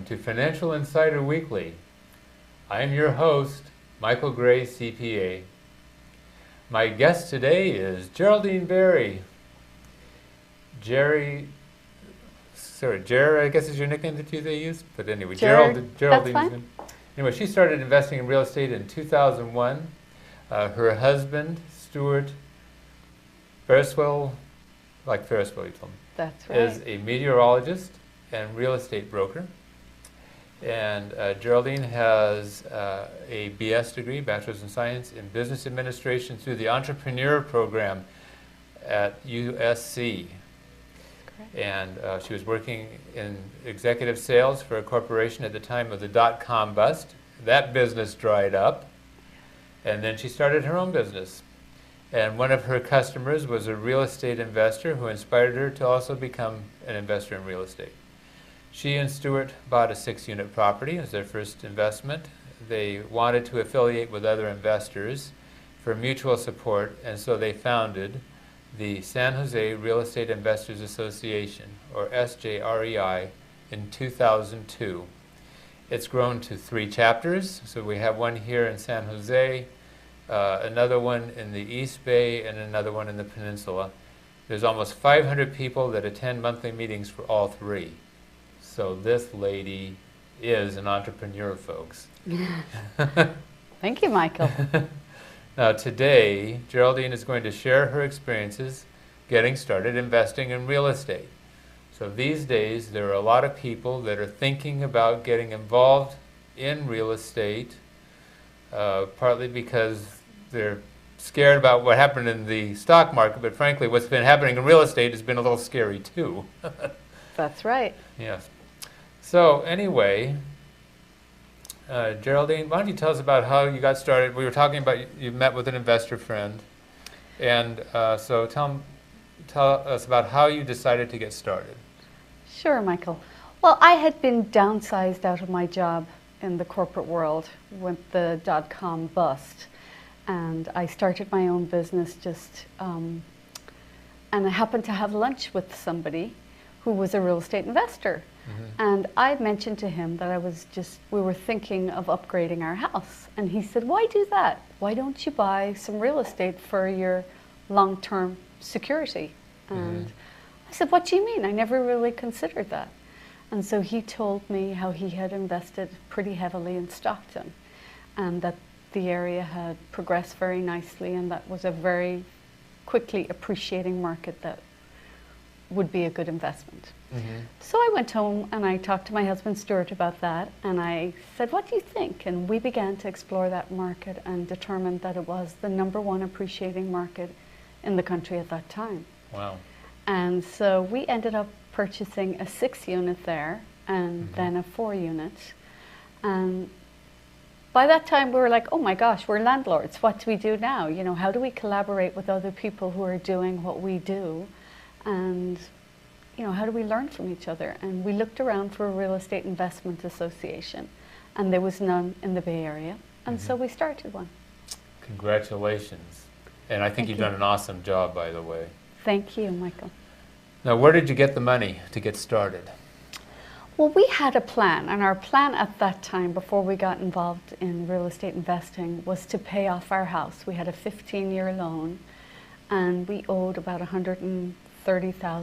to Financial Insider Weekly. I am your host, Michael Gray, CPA. My guest today is Geraldine Berry. Jerry, I guess is your nickname that they use? But anyway, Geraldine. That's fine. Anyway, she started investing in real estate in 2001. Her husband, Stuart Ferriswell, you told me. That's right. Is a meteorologist and real estate broker. And Geraldine has a BS degree, Bachelor's in Science, in Business Administration through the Entrepreneur Program at USC. Correct. And she was working in executive sales for a corporation at the time of the dot-com bust. That business dried up. And then she started her own business. And one of her customers was a real estate investor who inspired her to also become an investor in real estate. She and Stuart bought a 6-unit property as their first investment. They wanted to affiliate with other investors for mutual support, and so they founded the San Jose Real Estate Investors Association, or SJREI, in 2002. It's grown to 3 chapters, so we have one here in San Jose, another one in the East Bay, and another one in the Peninsula. There's almost 500 people that attend monthly meetings for all 3. So this lady is an entrepreneur, folks. Thank you, Michael. Now today, Geraldine is going to share her experiences getting started investing in real estate. So these days, there are a lot of people that are thinking about getting involved in real estate, partly because they're scared about what happened in the stock market, but frankly, what's been happening in real estate has been a little scary too. That's right. Yes. So anyway, Geraldine, why don't you tell us about how you got started? We were talking about you met with an investor friend, and so tell us about how you decided to get started. Sure, Michael. Well, I had been downsized out of my job in the corporate world with the dot-com bust, and I started my own business and I happened to have lunch with somebody who was a real estate investor. Mm-hmm. And I mentioned to him that we were thinking of upgrading our house. And he said, why do that? Why don't you buy some real estate for your long-term security? And I said, what do you mean? I never really considered that. And so he told me how he had invested pretty heavily in Stockton and that the area had progressed very nicely and that was a very quickly appreciating market that would be a good investment. Mm-hmm. So I went home and I talked to my husband Stuart about that, and I said, what do you think? And we began to explore that market and determined that it was the #1 appreciating market in the country at that time. Wow. And so we ended up purchasing a 6-unit there and then a 4-unit. And by that time we were like, oh my gosh, we're landlords. What do we do now? You know, how do we collaborate with other people who are doing what we do? And you know, how do we learn from each other? And we looked around for a real estate investment association, and there was none in the Bay Area, and so we started one. Congratulations. And I think you've done an awesome job, by the way. Thank you, Michael. Now, where did you get the money to get started? Well, we had a plan, and our plan at that time, before we got involved in real estate investing, was to pay off our house. We had a 15-year loan, and we owed about $130,000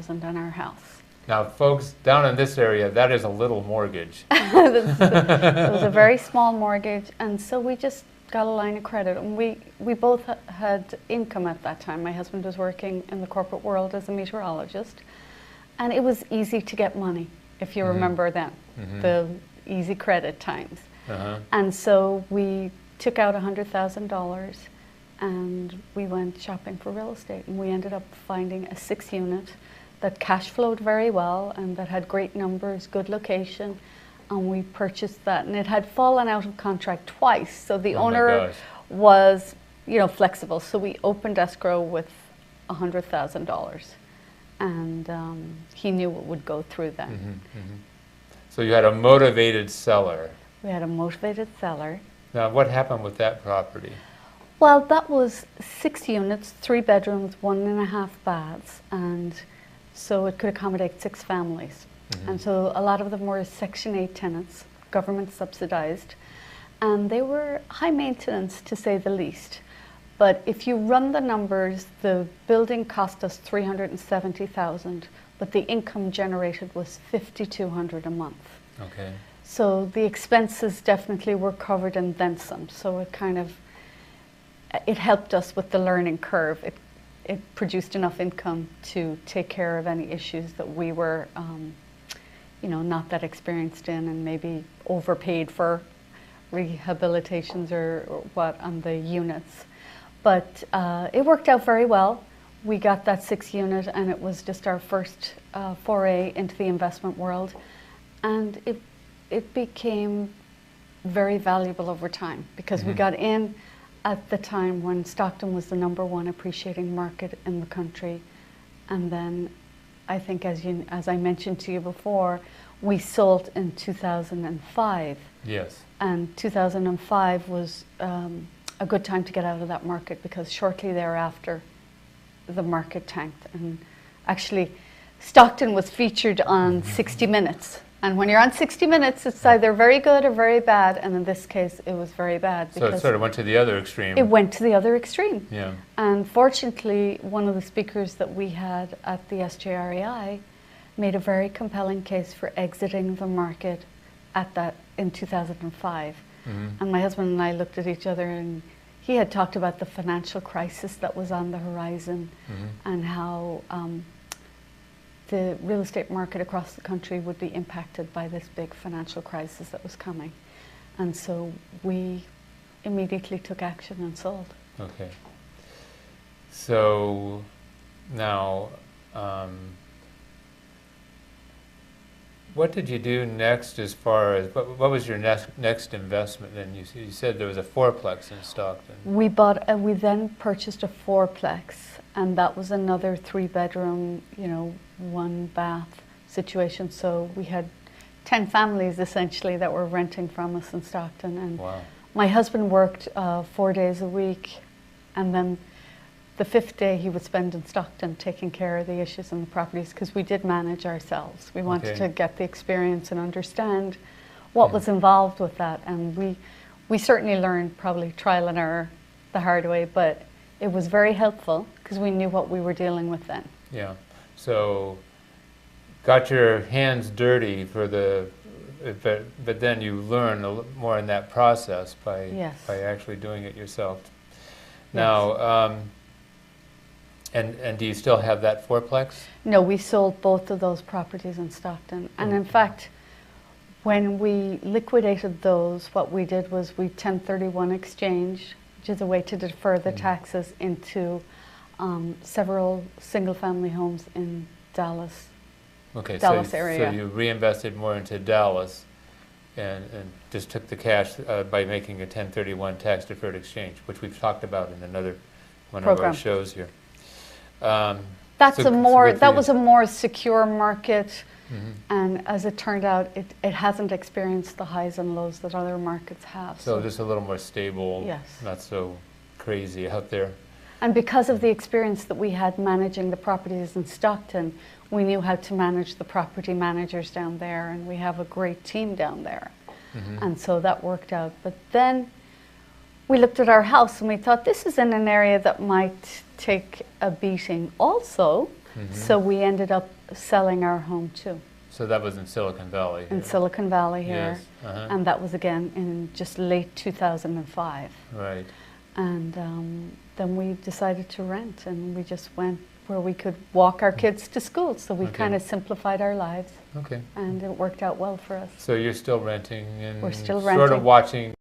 on our house. Now, folks, down in this area, that is a little mortgage. It was a very small mortgage, and so we just got a line of credit. And we both had income at that time. My husband was working in the corporate world as a meteorologist, and it was easy to get money, if you remember then, the easy credit times. And so we took out $100,000 and we went shopping for real estate, and we ended up finding a 6-unit that cash flowed very well and that had great numbers, good location, and we purchased that. And it had fallen out of contract twice, so the owner was, you know, flexible. So we opened escrow with $100,000, and he knew it would go through then. So you had a motivated seller. We had a motivated seller. Now, what happened with that property? Well, that was 6 units, 3 bedrooms, 1.5 baths, and so it could accommodate 6 families. And so a lot of them were Section 8 tenants, government subsidized, and they were high maintenance to say the least. But if you run the numbers, the building cost us $370,000, but the income generated was $5,200 a month. Okay. So the expenses definitely were covered and then some. So it helped us with the learning curve. It produced enough income to take care of any issues that we were, not that experienced in, and maybe overpaid for rehabilitations or what on the units. But it worked out very well. We got that 6 unit, and it was just our first foray into the investment world. And it became very valuable over time, because we got in at the time when Stockton was the #1 appreciating market in the country. And then I think, as I mentioned to you before, we sold in 2005. Yes. And 2005 was a good time to get out of that market, because shortly thereafter the market tanked. And actually Stockton was featured on 60 Minutes. And when you're on 60 Minutes, it's either very good or very bad. And in this case, it was very bad. So it sort of went to the other extreme. It went to the other extreme. Yeah. And fortunately, one of the speakers that we had at the SJREI made a very compelling case for exiting the market in 2005. And my husband and I looked at each other, and he had talked about the financial crisis that was on the horizon, and how the real estate market across the country would be impacted by this big financial crisis that was coming. And so we immediately took action and sold. Okay. So now, what did you do next, as far as, what was your next investment? And you said there was a fourplex in Stockton. We then purchased a fourplex, and that was another 3-bedroom, 1-bath situation. So we had 10 families essentially that were renting from us in Stockton. And wow. My husband worked 4 days a week, and then the 5th day he would spend in Stockton taking care of the issues in the properties, because we did manage ourselves. We wanted to get the experience and understand what was involved with that. And we certainly learned, probably trial and error, the hard way, but it was very helpful because we knew what we were dealing with then. Yeah. So got your hands dirty for but then you learn more in that process by actually doing it yourself. Now, and do you still have that fourplex? No, we sold both of those properties in Stockton. And in fact, when we liquidated those, what we did was we 1031 exchange, which is a way to defer the taxes, into several single-family homes in Dallas. Okay, Dallas area. So you reinvested more into Dallas, and just took the cash by making a 1031 tax-deferred exchange, which we've talked about in another one of our shows here. That was a more secure market, and as it turned out, it hasn't experienced the highs and lows that other markets have. So just a little more stable, not so crazy out there. And because of the experience that we had managing the properties in Stockton, we knew how to manage the property managers down there, and we have a great team down there. And so that worked out. But then we looked at our house and we thought, this is in an area that might take a beating also. So we ended up selling our home too. So that was in Silicon Valley. In Silicon Valley here. Yes. And that was again in just late 2005. Right. And then we decided to rent, and we just went where we could walk our kids to school. So we kind of simplified our lives. Okay. And it worked out well for us. So you're still renting, and we're still sort of watching